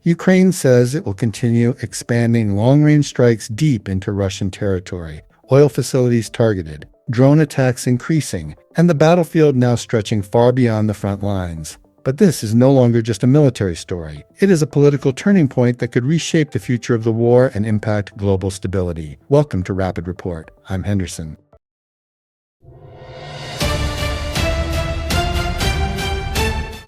Ukraine says it will continue expanding long-range strikes deep into Russian territory, oil facilities targeted, drone attacks increasing, and the battlefield now stretching far beyond the front lines. But this is no longer just a military story. It is a political turning point that could reshape the future of the war and impact global stability. Welcome to Rapid Report. I'm Henderson.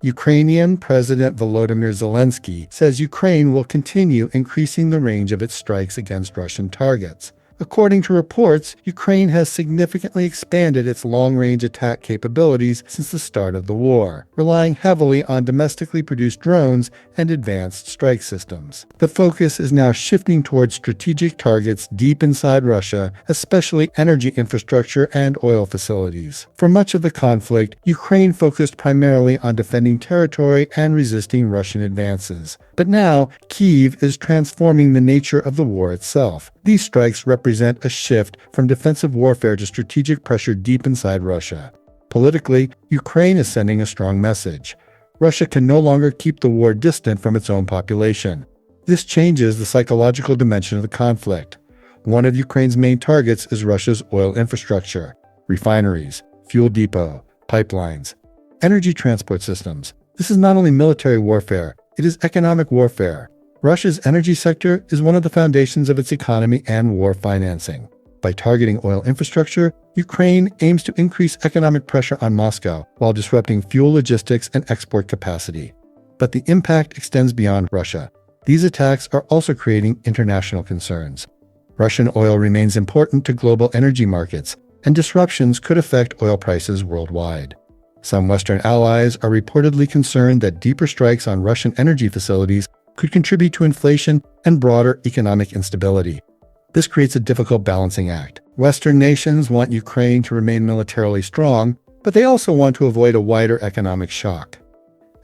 Ukrainian President Volodymyr Zelenskyy says Ukraine will continue increasing the range of its strikes against Russian targets. According to reports, Ukraine has significantly expanded its long-range attack capabilities since the start of the war, relying heavily on domestically produced drones and advanced strike systems. The focus is now shifting towards strategic targets deep inside Russia, especially energy infrastructure and oil facilities. For much of the conflict, Ukraine focused primarily on defending territory and resisting Russian advances. But now, Kyiv is transforming the nature of the war itself. These strikes represent a shift from defensive warfare to strategic pressure deep inside Russia. Politically, Ukraine is sending a strong message. Russia can no longer keep the war distant from its own population. This changes the psychological dimension of the conflict. One of Ukraine's main targets is Russia's oil infrastructure, refineries, fuel depot, pipelines, energy transport systems. This is not only military warfare, it is economic warfare. Russia's energy sector is one of the foundations of its economy and war financing. By targeting oil infrastructure, Ukraine aims to increase economic pressure on Moscow while disrupting fuel logistics and export capacity. But the impact extends beyond Russia. These attacks are also creating international concerns. Russian oil remains important to global energy markets, and disruptions could affect oil prices worldwide. Some Western allies are reportedly concerned that deeper strikes on Russian energy facilities could contribute to inflation and broader economic instability. This creates a difficult balancing act. Western nations want Ukraine to remain militarily strong, but they also want to avoid a wider economic shock.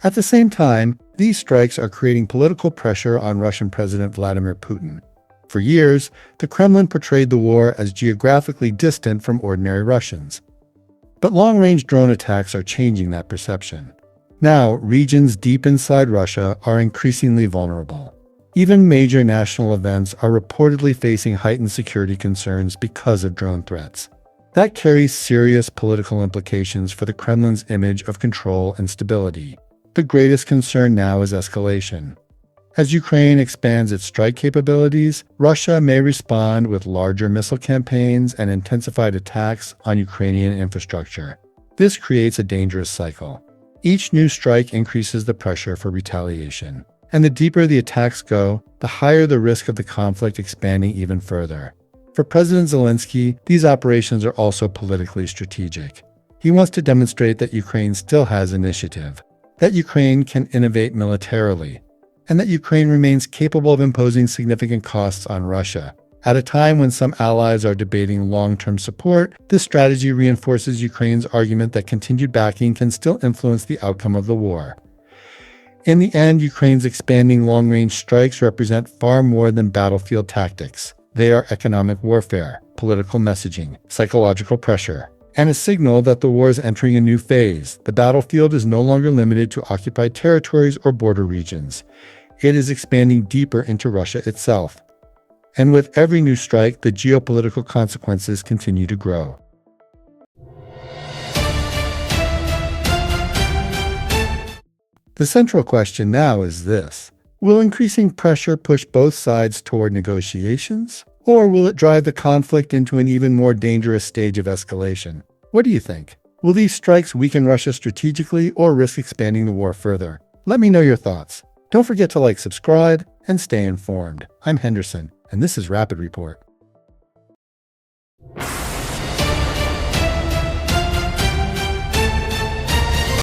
At the same time, these strikes are creating political pressure on Russian President Vladimir Putin. For years, the Kremlin portrayed the war as geographically distant from ordinary Russians. But long-range drone attacks are changing that perception. Now, regions deep inside Russia are increasingly vulnerable. Even major national events are reportedly facing heightened security concerns because of drone threats. That carries serious political implications for the Kremlin's image of control and stability. The greatest concern now is escalation. As Ukraine expands its strike capabilities, Russia may respond with larger missile campaigns and intensified attacks on Ukrainian infrastructure. This creates a dangerous cycle. Each new strike increases the pressure for retaliation. And the deeper the attacks go, the higher the risk of the conflict expanding even further. For President Zelenskyy, these operations are also politically strategic. He wants to demonstrate that Ukraine still has initiative, that Ukraine can innovate militarily, and that Ukraine remains capable of imposing significant costs on Russia. At a time when some allies are debating long-term support, this strategy reinforces Ukraine's argument that continued backing can still influence the outcome of the war. In the end, Ukraine's expanding long-range strikes represent far more than battlefield tactics. They are economic warfare, political messaging, psychological pressure, and a signal that the war is entering a new phase. The battlefield is no longer limited to occupied territories or border regions. It is expanding deeper into Russia itself. And with every new strike, the geopolitical consequences continue to grow. The central question now is this: will increasing pressure push both sides toward negotiations, or will it drive the conflict into an even more dangerous stage of escalation? What do you think? Will these strikes weaken Russia strategically or risk expanding the war further? Let me know your thoughts. Don't forget to subscribe, and stay informed. I'm Henderson, and this is Rapid Report.